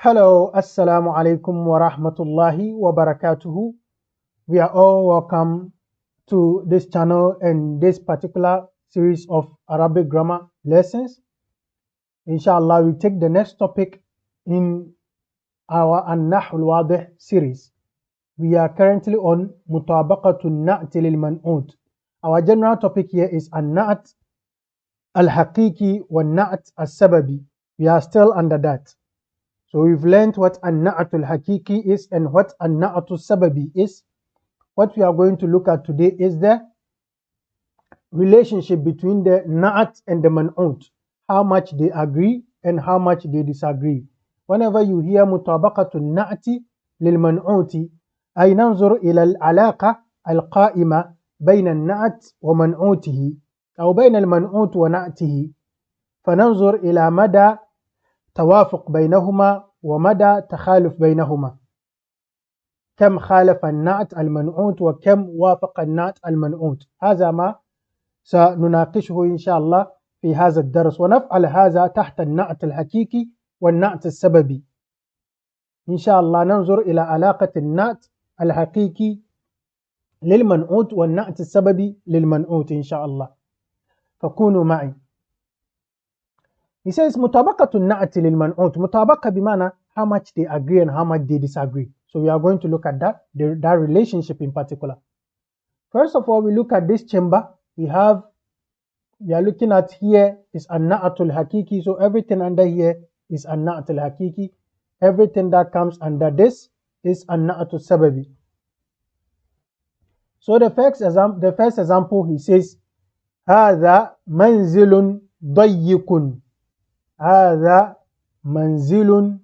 Hello, Assalamu alaikum wa rahmatullahi wa barakatuhu. We are all welcome to this channel and this particular series of Arabic grammar lessons. Inshallah, we take the next topic in our النحو الواضح series. We are currently on مطابقة النعت للمعوت. Our general topic here is النعت الحقيقي والنعت السببي. We are still under that. So we've learned what النعت الحقيقي is and what النعت السببي is. What we are going to look at today is the relationship between the na'at and the man'ut. How much they agree and how much they disagree. Whenever you hear مطابقة النعت للمعوت أي ننظر إلى العلاقة القائمة بين النعت ومنعوته أو بين المنعوت ونعته، فننظر إلى مدى توافق بينهما ومدى تخالف بينهما. كم خالف النعت المنعوت وكم وافق النعت المنعوت. هذا ما سنناقشه إن شاء الله في هذا الدرس، ونفعل هذا تحت النعت الحقيقي والنعت السببي. إن شاء الله ننظر إلى علاقة النعت الحقيقي للمنعوت والنعت السببي للمنعوت إن شاء الله، فكونوا معي. He says مطابقة النعت للمنعوت. مطابقة بمعنى how much they agree and how much they disagree. So we are going to look at that relationship in particular. First of all, we look at this chamber. We are looking at here is an-na'atul hakiki. So everything under here is an-na'atul hakiki. Everything that comes under this is an-na'atul sababi. So the first example, he says هذا منزل ضيق. هذا منزل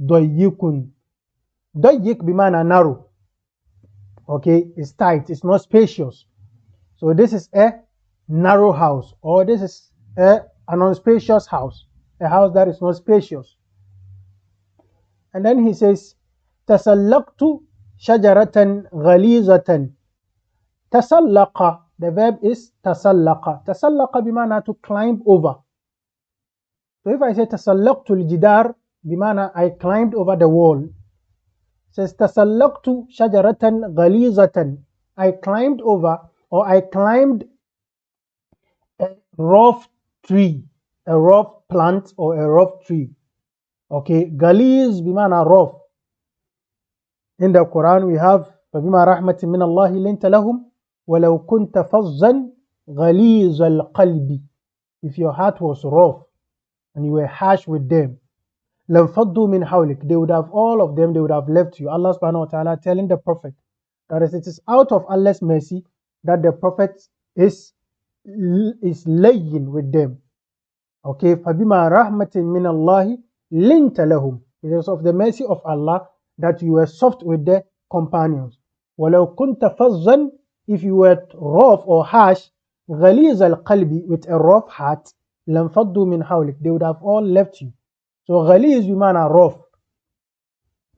ضيق. ضيق بمعنى narrow. Okay, it's tight, it's not spacious. So this is a narrow house, or this is an unspacious house, a house that is not spacious. And then he says تسلقت شجرة غليظة. تسلق, the verb is تسلق. تسلق بمعنى to climb over. So if I say تسلقت الجدار بمعنى I climbed over the wall. Says تسلقت شجرة غليظة. I climbed over, or I climbed a rough tree, a rough plant or a rough tree. Okay, غليظ بمعنى rough. In the Quran we have فبما رحمة من الله لنت لهم ولو كنت فظا غليظ القلب. If your heart was rough and you were harsh with them, لَنْفَضُّوا مِنْ حَوْلِكَ, they would have, all of them, they would have left you. Allah subhanahu wa ta'ala telling the Prophet that it is out of Allah's mercy that the Prophet is laying with them. Okay, فَبِمَا رَحْمَةٍ مِنَ اللَّهِ لِنْتَ لَهُمْ. It is of the mercy of Allah that you were soft with the companions. وَلَوْ كُنْتَ فَظًّا, if you were rough or harsh, غَلِيظَ الْقَلْبِ, with a rough heart, لَنْفَضُّوا مِنْ حَوْلِكَ, they would have all left you. So غليظ بمعنى rough.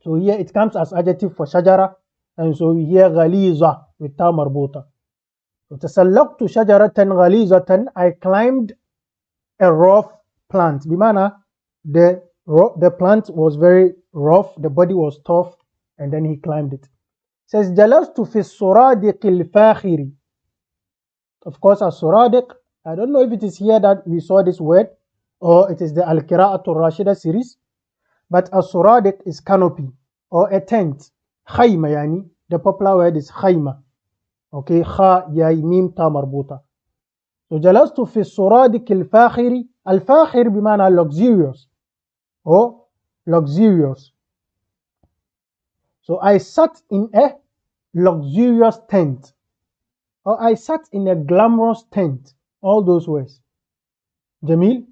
So here it comes as adjective for شجرة, and so we hear غليظة with تا مربوطة. So تسلقت شجرة غليظة, I climbed a rough plant. بمعنى the plant was very rough, the body was tough, and then he climbed it. It says جلست في السرادق الفاخر. Of course, السرادق, I don't know if it is here that we saw this word, or it is the Al-Qira'atul Rashida series, but as-suradiq is canopy or a tent. Khayma yani, the popular word is khayma. Okay, kha ya mim ta marbuta. So jalastu fi as-suradiq al-fakhiri. Al-fakhir bimana luxurious or luxurious. So I sat in a luxurious tent, or I sat in a glamorous tent. All those words. Jamil.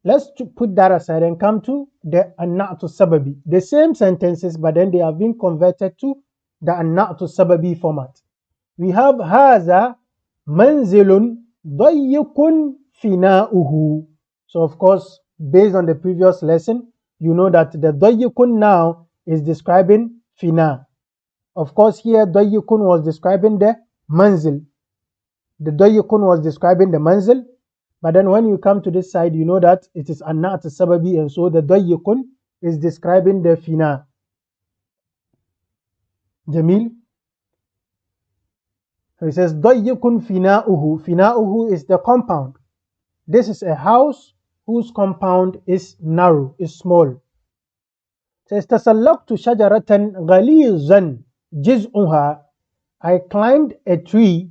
Let's put that aside and come to the an-na'tu sababi. The same sentences, but then they have been converted to the an-na'tu sababi format. We have هذا منزل ضيق فناؤه. So of course, based on the previous lesson, you know that the ضيق now is describing fina. Of course, here ضيق was describing the manzil. The ضيق was describing the manzil. But then when you come to this side, you know that it is an-na'at sababi, and so the dayyikun is describing the fina. Jamil. So it says dayyikun fina'uhu. Fina'uhu is the compound. This is a house whose compound is narrow, is small. It says tasallaqtu shajaratan ghalizan jiz'uha. I climbed a tree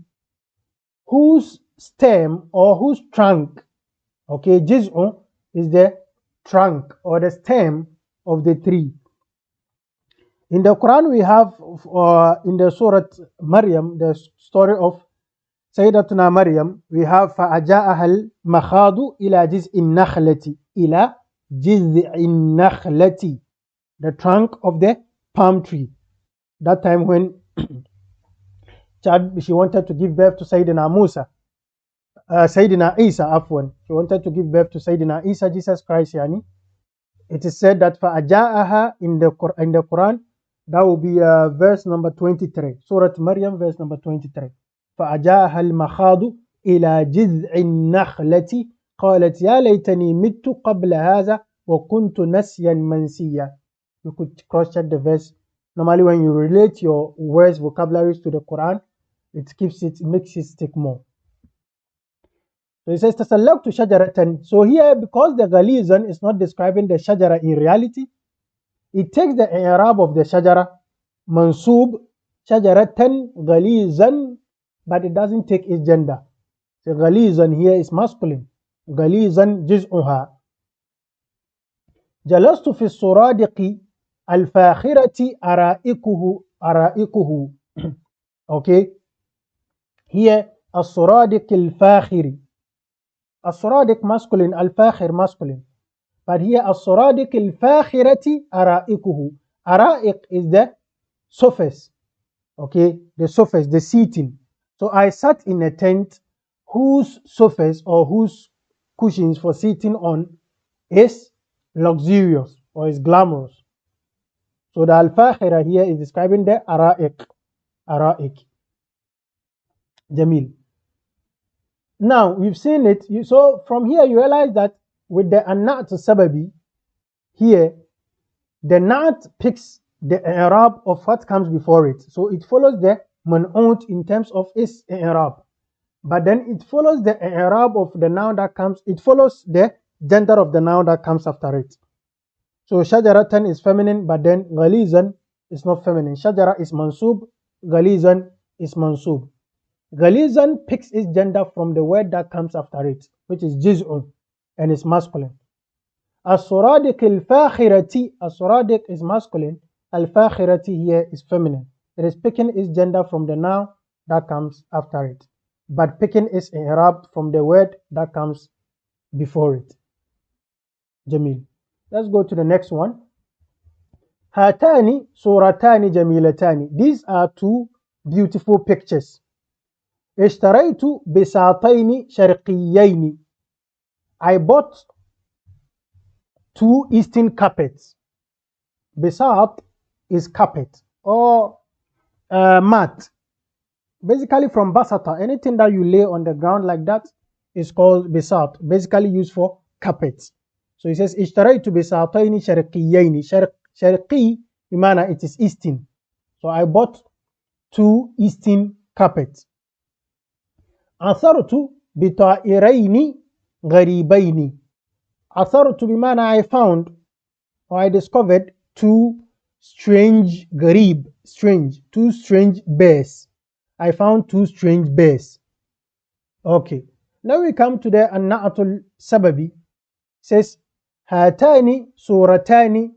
whose stem or whose trunk, okay, jiz'u is the trunk or the stem of the tree. In the Quran we have in the Surah Maryam, the story of Sayyidatuna Maryam, we have فَأَجَاءَهَا الْمَخَاضُ إِلَى جِزْءِ النَّخْلَةِ إِلَى جِزْءِ النَّخْلَةِ, the trunk of the palm tree. That time when she wanted to give birth to Sayyidina Musa, Sayyidina Isa, afwan. She wanted to give birth to Sayyidina Isa, Jesus Christ, yani. It is said that فَأَجَاءَهَا in the Quran, that will be verse number 23. Surah Maryam, verse number 23. فَأَجَاءَهَا الْمَخَاضُ إِلَى جِذْعِ النَّخْلَةِ قَالَتْ يَا لَيْتَنِي مِتُّ قَبْلَ هَذَا وَكُنْتُ نَسْيًا مَنْسِيًّا. You could cross-check the verse. Normally when you relate your words, vocabularies to the Quran, it makes it stick more. So it says tasallaqtu shajaratan. So here, because the ghalizan is not describing the shajara in reality, it takes the i'rab of the shajara, mansub, shajaratan, ghalizan, but it doesn't take its gender. The ghalizan here is masculine. Ghalizan jiz'uha. Jalastu fi suradiqi al-fakhirati ara'ikuhu. Okay. Here, as-suradiq al-fakhiri. As-suradiq masculine, al-fakhir masculine. But here, as-suradiq al-fakhirati ara'ikuhu. Ara'iq is the surface. Okay, the surface, the seating. So I sat in a tent whose surface or whose cushions for sitting on is luxurious or is glamorous. So the al-fakhira here is describing the ara'iq. Ara'iq. Jamil. Now we've seen it. So from here you realize that with the an-na'at sababi, here the na'at picks the i'rab of what comes before it. So it follows the man'ut in terms of its i'rab. But then it follows the i'rab of the noun that comes, it follows the gender of the noun that comes after it. So shajaratan is feminine, but then ghalizan is not feminine. Shajara is mansub, ghalizan is mansub. Ghalizan picks its gender from the word that comes after it, which is jiz'un, and is masculine. As-suradiq al-fakhirati, as-suradiq is masculine, al-fakhirati here is feminine. It is picking its gender from the noun that comes after it, but picking its i'rab from the word that comes before it. Jamil. Let's go to the next one. Hatani suratani jamilatani. These are two beautiful pictures. Ishtaraytu bisataini sharqiyyaini. I bought two eastern carpets. Bisat is carpet or mat. Basically from basata, anything that you lay on the ground like that is called bisat, basically used for carpets. So he says ishtaraytu bisataini sharqiyyaini. Sharqi bimana it is eastern. So I bought two eastern carpets. Athartu bita'iraini gharibaini. Athartu bimana I found or I discovered two strange two strange bears. I found two strange bears. Okay. Now we come to the an-na'atul sababi. It says hatani suratani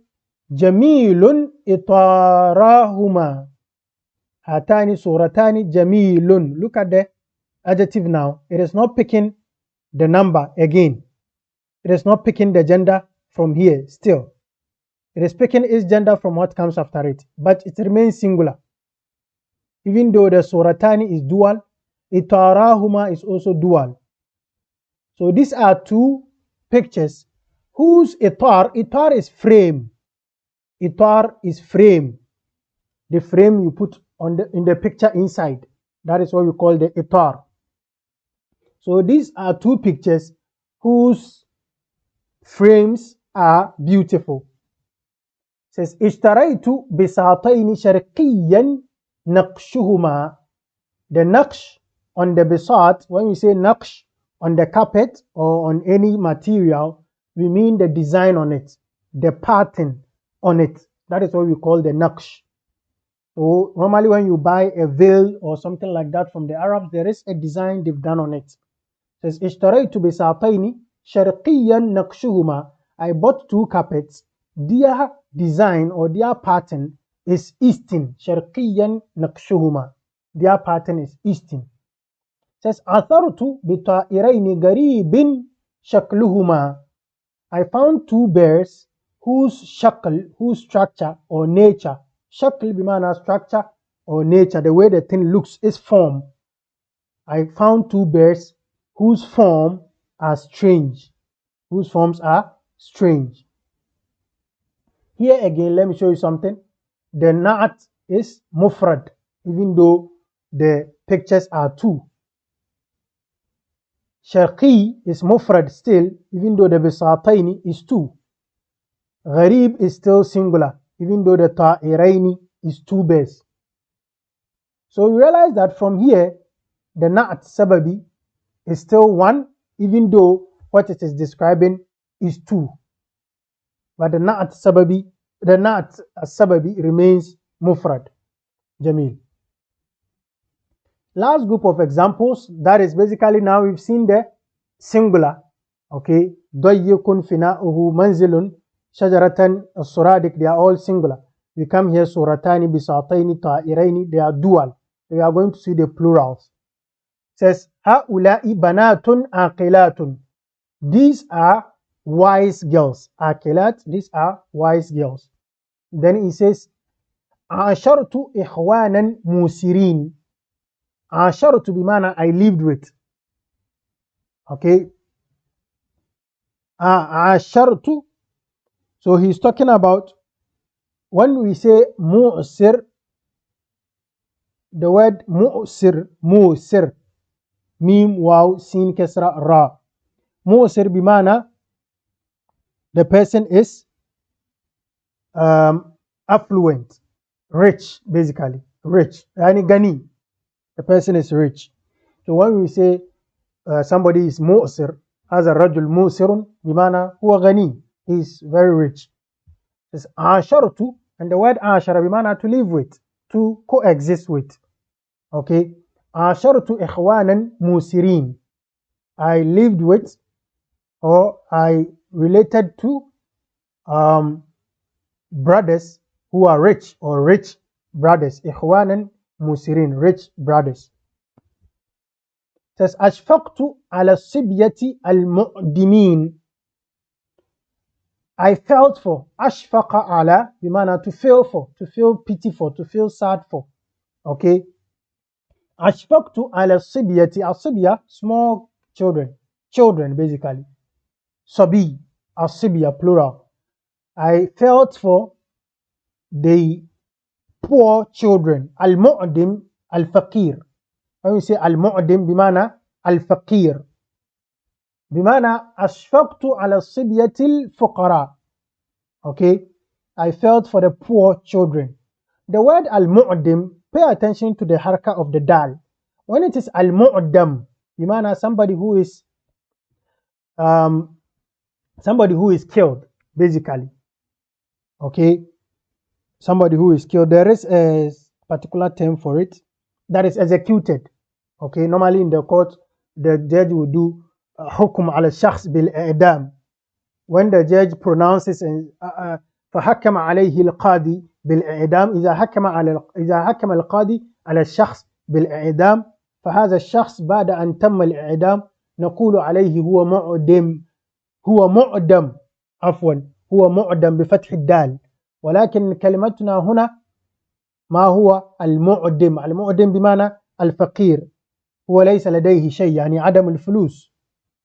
jamilun itarahuma. Hatani suratani jamilun. Look at the adjective now. It is not picking the number again. It is not picking the gender from here still. It is picking its gender from what comes after it, but it remains singular. Even though the suratani is dual, itarahuma is also dual. So these are two pictures whose itar is frame. Itar is frame. The frame you put on in the picture inside. That is what we call the itar. So these are two pictures whose frames are beautiful. says اشتريت بساطين شرقيا نقشهما. The naqsh on the bisat, when we say naqsh on the carpet or on any material, we mean the design on it, the pattern on it. That is what we call the naqsh. So normally when you buy a veil or something like that from the Arabs, there is a design they've done on it. It says اشتريت بساطين شرقيا نقشهما. I bought 2 carpets. Their design or their pattern is Eastern. شرقيا نقشهما. Their pattern is Eastern. Says عثرت بطائرين غريب شكلهما. I found 2 birds whose structure or nature, shakl bimana structure or nature, the way the thing looks is form. I found 2 birds whose forms are strange. Whose forms are strange. Here again, let me show you something. The na'at is mufrad, even though the pictures are 2. Sharqi is mufrad still, even though the bisataini is 2. Gharib is still singular, even though the ta'iraini is 2 birds. So you realize that from here, the na'at sababi is still 1, even though what it is describing is 2. But the na'at sababi remains mufrad. Jamil. Last group of examples, that is basically now we've seen the singular. Okay, dayyikun fina'uhu manzilun shajaratan as-suradik, they are all singular. We come here suratani bisataini ta'iraini, they are dual. We are going to see the plurals. It says ha'ula'i banatun aqilatun. These are wise girls. Aqilat, these are wise girls. Then he says ashartu ikhwanan musirin. Ashartu bimana I lived with. Okay. Ashartu. So he's talking about when we say mu'sir, the word mu'sir, mim, waw, sin, kasra, ra. Mu'sir bimana the person is affluent, rich, basically, rich. Yani gani, the person is rich. So when we say somebody is mu'sir, as a rajul mu'sirun, bimana huwa gani, he is very rich. It's ashartu, and the word ashara bimana to live with, to coexist with. Okay, ashartu ikhwanan musirin. I lived with, or I related to brothers who are rich, or rich brothers. Ikhwanan musirin, rich brothers. It says ashfaqtu ala sibyati al-mu'dimin. I felt for. Ashfaqa ala bimana to feel for, to feel pity for, to feel sad for. Okay. Ashfaqtu ala sibyati. Al-sibya, small children. Children, basically. Sabi, al-sibya, plural. I felt for the poor children. Al-mu'dim, al-faqir. When we say al-mu'dim, bimana al-faqir. بمعنى أشفقت على الصبية الفقراء. Okay, I felt for the poor children. The word al-mu'dim, pay attention to the haraka of the dal. When it is al-mu'dam, بمعنى somebody who is killed, basically. Okay, somebody who is killed. There is a particular term for it, that is executed. Okay, normally in the court, the judge will do حكم على الشخص بالإعدام. When the judge pronounces فحكم عليه القاضي بالإعدام. إذا حكم القاضي على الشخص بالإعدام فهذا الشخص بعد أن تم الإعدام نقول عليه هو معدم بفتح الدال. ولكن كلمتنا هنا ما هو المعدم. المعدم بمعنى الفقير، هو ليس لديه شيء، يعني عدم الفلوس،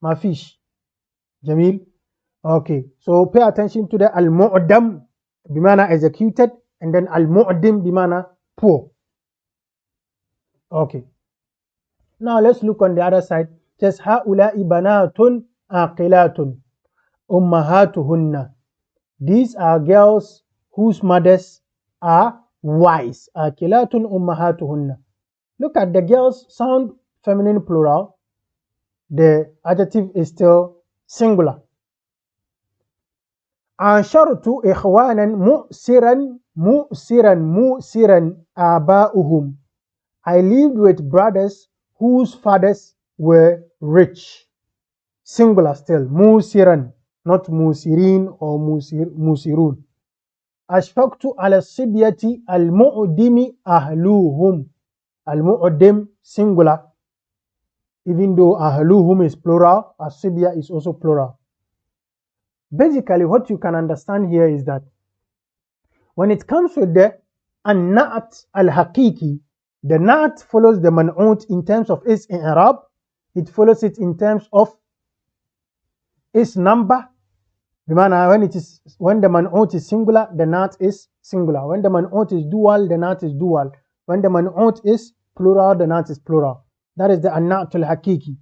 ما فيش. جميل. Okay, so pay attention to the al-mu'dam bimana executed, and then al-mu'dim bimana poor. Okay, now let's look on the other side. It says ha'ula'i banatun aqilatun ummahatuhunna. These are girls whose mothers are wise. Akilatun ummahatuhunna. Look at the girls sound feminine plural. The adjective is still singular. Anshartu ikhwanan mu'siran aba'uhum. I lived with brothers whose fathers were rich. Singular still. Musiran, not musirin or musirun. Ashfaqtu ala sibyati al-mu'dimi ahluhum. Al-mu'dim singular. Even though ahluhum is plural, as-sibya is also plural. Basically, what you can understand here is that when it comes with the an-na'at al-haqiqi, the na'at follows the man'ut in terms of its i'rab. It follows it in terms of its number. When the man'ut is singular, the na'at is singular. When the man'ut is dual, the na'at is dual. When the man'ut is plural, the na'at is plural. That is the an-na'at al-haqiqi.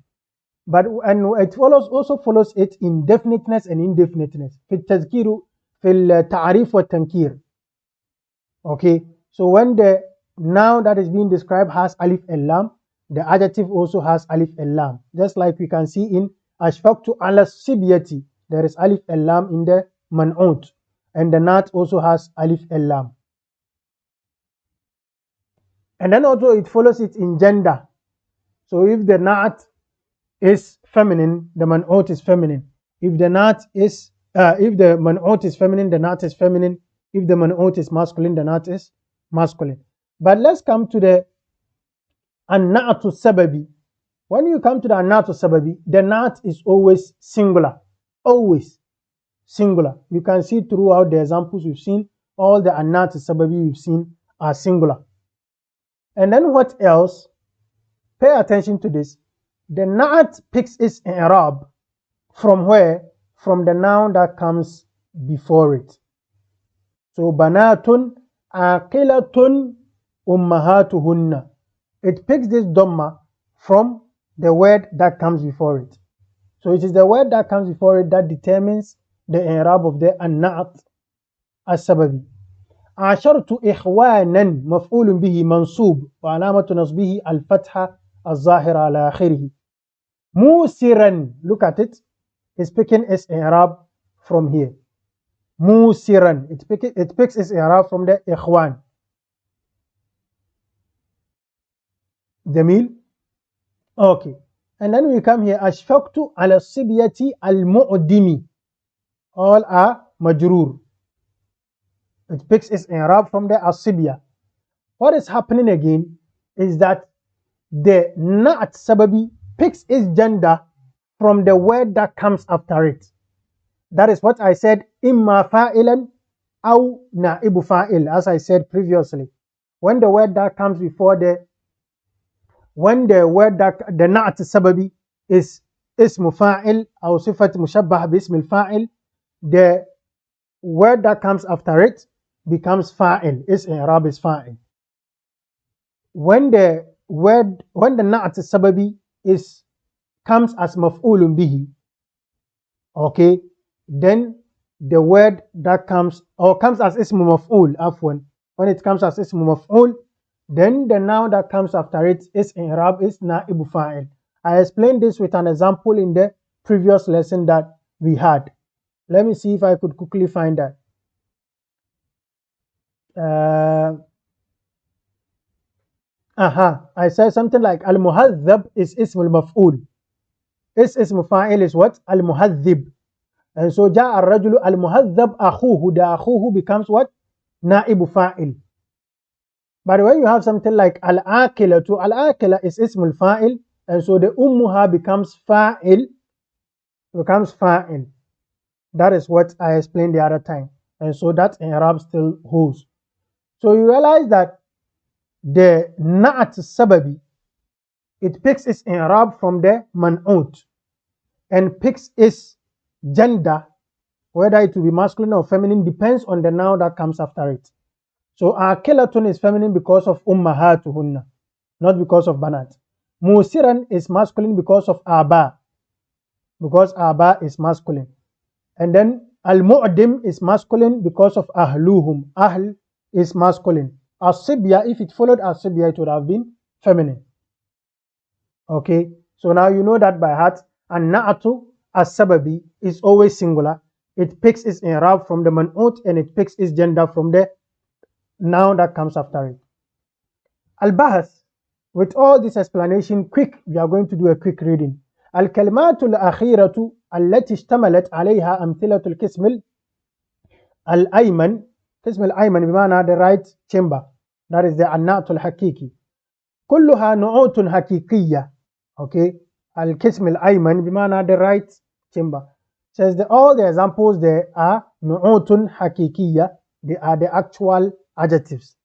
But it also follows it in definiteness and indefiniteness. في التذكير في التعريف والتنكير. Okay, so when the noun that is being described has alif and lam, the adjective also has alif and lam. Just like we can see in ashfaqtu ala sibyati, there is alif and lam in the man'ut, and the na'at also has alif and lam. And then also it follows it in gender. So if the na'at is feminine, the man'ut is feminine. If the man'ut is feminine, the na'at is feminine. If the man'ut is masculine, the na'at is masculine. But let's come to the an-na'atu sababi. When you come to the an-na'atu sababi, the na'at is always singular. Always singular. You can see throughout the examples we've seen, all the an-na'atu sababi we've seen are singular. And then what else? Pay attention to this. The na'at picks its i'rab from where? From the noun that comes before it. So banatun aqilatun ummahatuhunna. It picks this dhamma from the word that comes before it. So it is the word that comes before it that determines the i'rab of the an-na'at as-sababi. عشرت إخوانا مفعول به منصوب وعلامة نصبه الفتحة الظاهرة على آخره. موسرا, look at it, it's picking its i'rab from here. موسرا, it picks its i'rab from the إخوان. جميل. Okay, and then we come here. أشفقت على الصبية المؤدم. All are majrur. It picks its i'rab from the asibya. What is happening again is that the na'at sababi picks its gender from the word that comes after it. That is what I said, imma fa'ilan aw na'ibu fa'il, as I said previously. When the word that comes before the na'at sababi is ismu fa'il aw sifat mushabbah bi ismi al-fa'il, the word that comes after it becomes fa'il. Its i'rab is fa'il. When the na'at sababi comes as maf'ulun bihi, okay, then the word that comes as ismu maf'ul, afwan, when it comes as ismu maf'ul, then the noun that comes after it, its i'rab is na'ibu fa'il. I explained this with an example in the previous lesson that we had. Let me see if I could quickly find that. I said something like al-muhadhab is ismul maf'ul. Its ismu fa'il is what? Al-muhadhib. And so ja'a ar-rajulu al-muhadhab akhuhu. The akhuhu becomes what? Na'ibu fa'il. But when you have something like al-aqilatu, al-aqila is ismul fa'il, and so the ummuha becomes fa'il. That is what I explained the other time. And so that i'rab still holds. So you realize that the na'at sababi, it picks its i'rab from the man'ut and picks its gender, whether it will be masculine or feminine, depends on the noun that comes after it. So aqilatun is feminine because of ummahatuhunna, not because of banat. Musiran is masculine because of aba, because aba is masculine. And then Al-mu'dim is masculine because of ahluhum. Ahl is masculine. As-sibya, if it followed as-sibya, it would have been feminine. Okay, so now you know that by heart. And na'atu as-sababi is always singular. It picks its i'rab from the man'ut and it picks its gender from the noun that comes after it. Al-bahth, with all this explanation, quick, we are going to do a quick reading. الكلمات الأخيرة التي اشتملت عليها أمثلة القسم الأيمن. قسم الأيمن بمعنى the right chamber, that is the النعت الحقيقي. كلها نعوت حقيقية. Okay, القسم الأيمن بمعنى the right chamber. Says that all the examples there are نعوت حقيقية. They are the actual adjectives.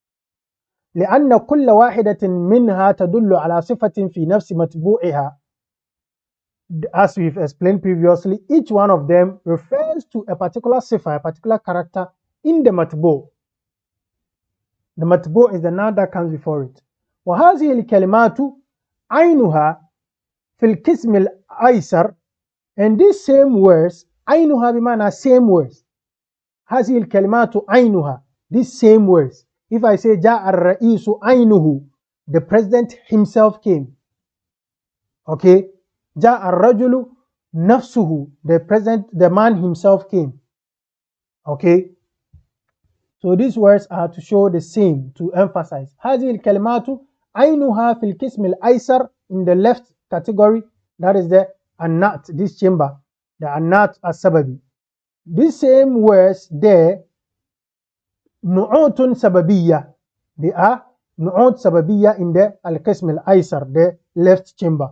لأن كل واحدة منها تدل على صفة في نفس متبوعها. As we've explained previously, each one of them refers to a particular sifa, a particular character in the matbu'. The matbu' is the noun that comes before it. وهذه الكلمات عينها في القسم الأيسر. And these same words, عينها بمعنى same words. هذه الكلمات عينها, these same words. If I say جاء الرئيس عينه, the president himself came. Okay. جاء الرجل نفسه, the man himself came. Okay, so these words are to show the same, to emphasize. هذه الكلمات عينها في القسم الأيسر, in the left category, that is the النعت, this chamber, the النعت السببي. These same words there, نعوت سببية, they are نعوت سببية in the القسم الأيسر, the left chamber.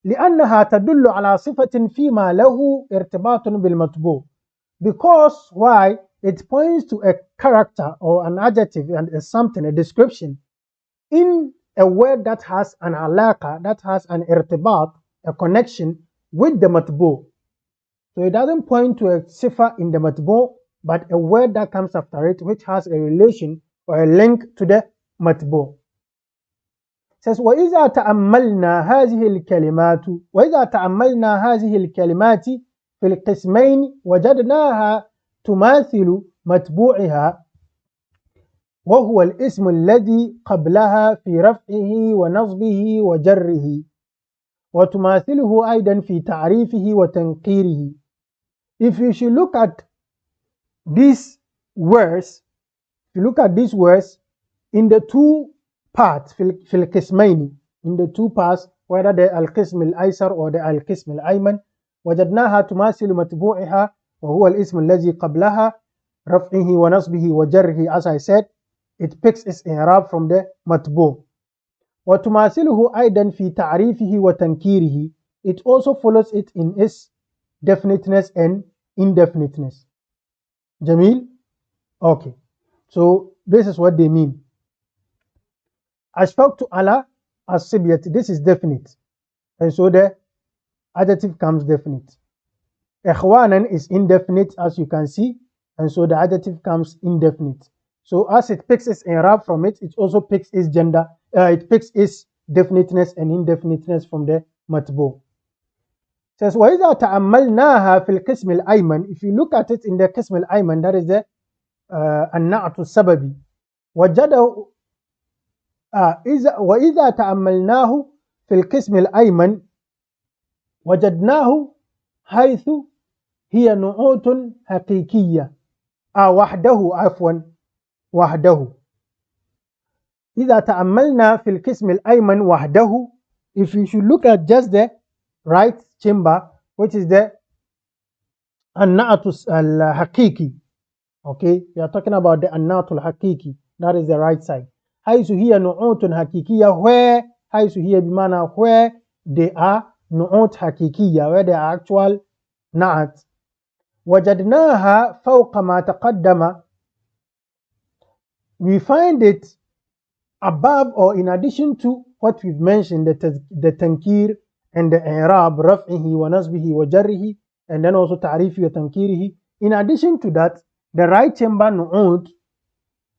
لأنها تدل على صفة فيما له ارتباط بالمطبوع. Because why? It points to a character or an adjective and something, a description in a word that has an alaqa, that has an irtibat, a connection with the matbu'. So it doesn't point to a sifa in the matbu', but a word that comes after it which has a relation or a link to the matbu'. Says وإذا تأملنا هذه الكلمات في القسمين وجدناها تماثل متبوعها وهو الاسم الذي قبلها في رفعه ونصبه وجره وتماثله أيضا في تعريفه وتنكيره. If you should look at these words, in the two parts, في القسمين, in the two parts, whether the القسم الأيسر or the القسم الأيمن, وجدناها تماثل متبوعها وهو الاسم الذي قبلها رفعه ونصبه وجره. As I said, it picks its i'rab from the matbu'. وتماثله أيضا في تعريفه وتنكيره. It also follows it in its definiteness and indefiniteness. Jamil? Okay. So this is what they mean. أشفقت على الصبية, this is definite, and so the adjective comes definite. إخوانا is indefinite, as you can see, and so the adjective comes indefinite. So as it picks its i'rab from it, it also picks its gender, it picks its definiteness and indefiniteness from the matbu'. It says وإذا تأملناها في القسم الأيمن, if you look at it in the قسم الأيمن, that is the النعت السببي, وجده وإذا تأملناه في القسم الأيمن وجدناه حيث هي نعوت حقيقية وحده. إذا تأملنا في القسم الأيمن وحده, if you should look at just the right chamber, which is the النعت الحقيقي. Okay, we are talking about the النعت الحقيقي, that is the right side. حيث هي نعوت حقيقية, where حيث هي بمعنى where they are نعوت حقيقية, where they are actual نعت. وجدناها فوق ما تقدم, we find it above or in addition to what we've mentioned, the tankir and the i'rab رفعه ونصبه وجره, and then also تعريفه وتنكيره. In addition to that, the right chamber نعوت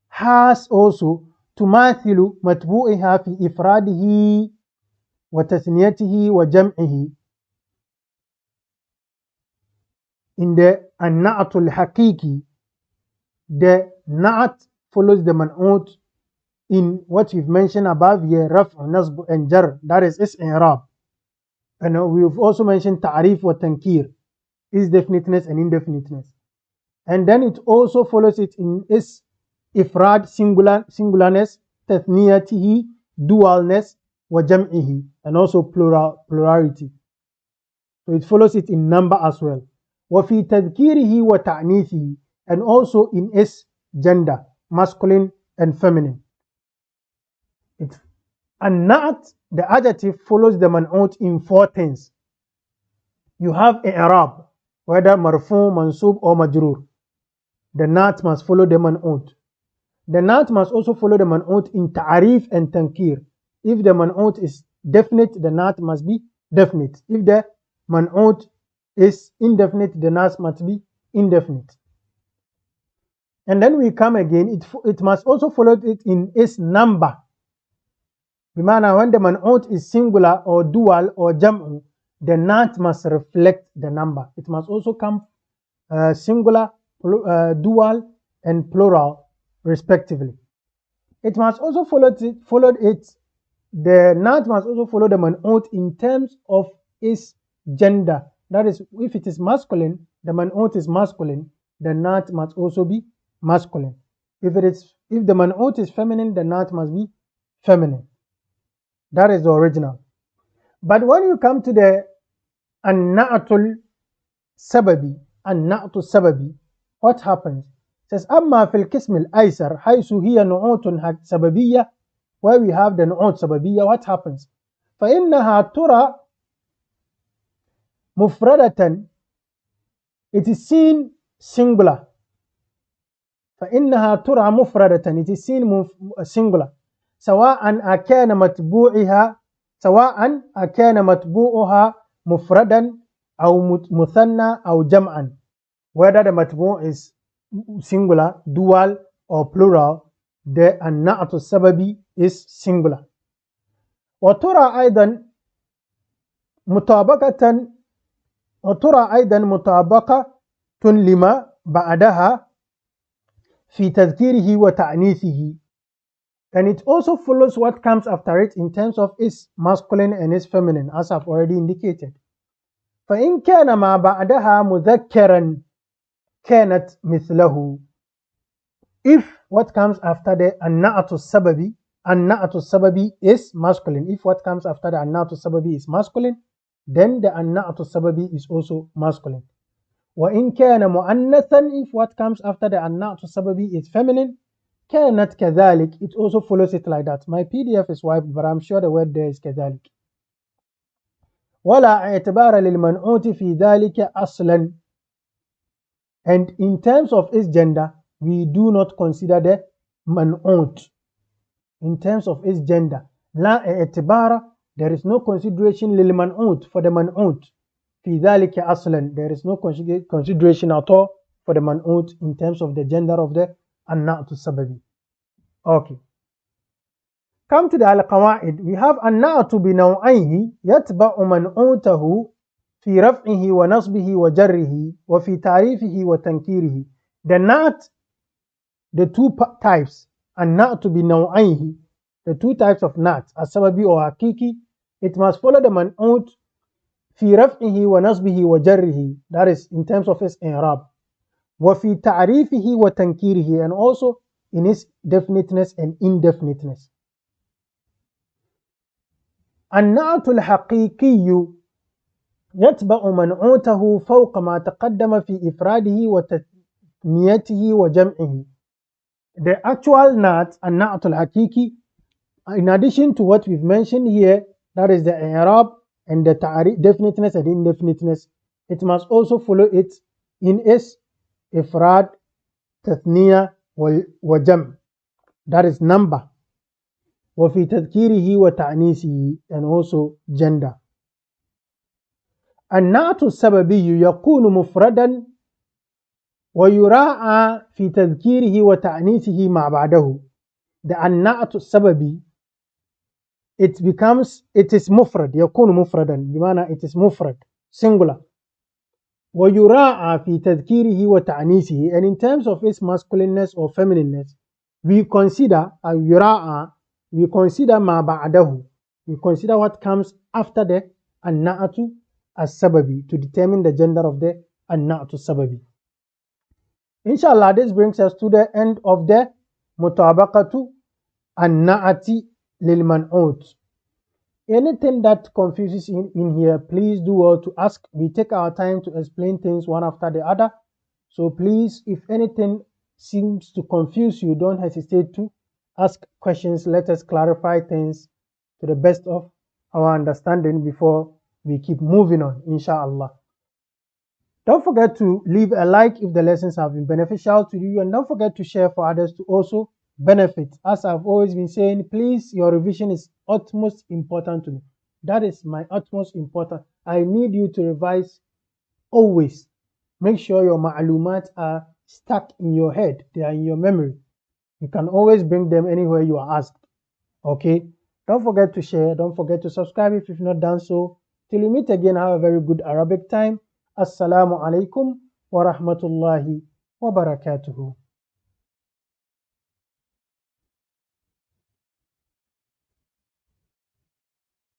has also تماثل متبوعها في إفراده وتثنيته وجمعه. in the النعت الحقيقي, the نعت follows the منعوت in what we've mentioned above here, رفع, نصب, and jar, that is إعراب. And we've also mentioned تعريف وتنكير, is definiteness and indefiniteness. And then it also follows it in is إفراد, singularness, تثنيته, dualness, وجمعه, and also plurality. So it follows it in number as well. وفي تذكيره وتعنيفه, and also in its gender, masculine and feminine. النعت, the adjective, follows the منعوت in 4 things. You have إعراب, whether مرفوع, منصوب, or مجرور. The نعت must follow the منعوت. The نعت must also follow the منعوت in تعريف and تنكير. If the منعوت is definite, the نعت must be definite. If the منعوت is indefinite, the نعت must be indefinite. And then we come again, it must also follow it in its number. بمعنى when the منعوت is singular or dual or جمع, the نعت must reflect the number. It must also come singular, dual, and plural respectively. It must also follow it. The نعت must also follow the منعوت in terms of its gender. That is, if it is masculine, the منعوت is masculine, the نعت must also be masculine. If the منعوت is feminine, the نعت must be feminine. That is the original. But when you come to the النعت السببي, what happens? It says أما في القسم الأيسر حيث هي نعوت سببية, where we have the نعوت سببية, what happens? فإنها ترى مفردة, it is seen singular. فإنها ترى مفردة, it is seen singular. سواء أكان متبوعها مفردا أو مثنى أو جمعا, whether the متبوع is singular, dual, or plural, the النعت السببي is singular. وترى أيضا مطابقة لما بعدها في تذكيره وتعنيفه, and it also follows what comes after it in terms of its masculine and its feminine, as I've already indicated. فإن كان ما بعدها مذكرا كانت مثله. If what comes after the النعت السببي is masculine, if what comes after the النعت السببي is masculine, then the النعت السببي is also masculine. وإن كان مؤنثا, if what comes after the النعت السببي is feminine, كانت كذلك, it also follows it like that. My PDF is wiped, but I'm sure the word there is كذلك. ولا اعتبار للمنعوت في ذلك أصلا, and in terms of its gender, we do not consider the منعوت. In terms of its gender, لا اعتبار, there is no consideration للمنعوت, for the منعوت. في ذلك أصلا, there is no consideration at all for the منعوت in terms of the gender of the النعت السببي. Okay. Come to the القواعد. We have النعت بنوعيه يتبع منعوته في رفعه ونصبه وجره وفي تعريفه وتنكيره. The نعت, the two types, النعت بنوعيه, the two types of نعت, السببي or حقيقي, it must follow the منعوت في رفعه ونصبه وجره, that is in terms of its إعراب. وفي تعريفه وتنكيره, and also in its definiteness and indefiniteness. النعت الحقيقي يتبع منعوته فوق ما تقدم في إفراده وتثنيته وجمعه. The actual نعت, النعت الحقيقي, in addition to what we've mentioned here, that is the إعراب and the definiteness and indefiniteness, it must also follow it in its إفراد, تثنية, وجمع, that is number. وفي تذكيره وتعنيسه, and also gender. النعت السببي يكون مفردا ويراعى في تذكيره وتعنيسه مع بعده. The النعت السببي, it is مفرد, يكون مفردا, بمعنى it is مفرد, singular. ويراعى في تذكيره وتعنيسه. And in terms of its masculineness or feminineness, we consider يراعى, we consider ما بعده, we consider what comes after the النعت السببي to determine the gender of the النعت السببي. Inshallah, this brings us to the end of the مطابقة النعت للمعوت. Anything that confuses in here, please do well to ask. We take our time to explain things one after the other. So please, if anything seems to confuse you, don't hesitate to ask questions. Let us clarify things to the best of our understanding before we keep moving on, inshallah. Don't forget to leave a like if the lessons have been beneficial to you, and don't forget to share for others to also benefit. As I've always been saying, please, your revision is utmost important to me. That is my utmost important. I need you to revise always. Make sure your ma'lumat are stuck in your head. They are in your memory. You can always bring them anywhere you are asked. Okay? Don't forget to share. Don't forget to subscribe if you've not done so. Till we meet again, have a very good Arabic time. Assalamu alaikum wa rahmatullahi wa barakatuhu.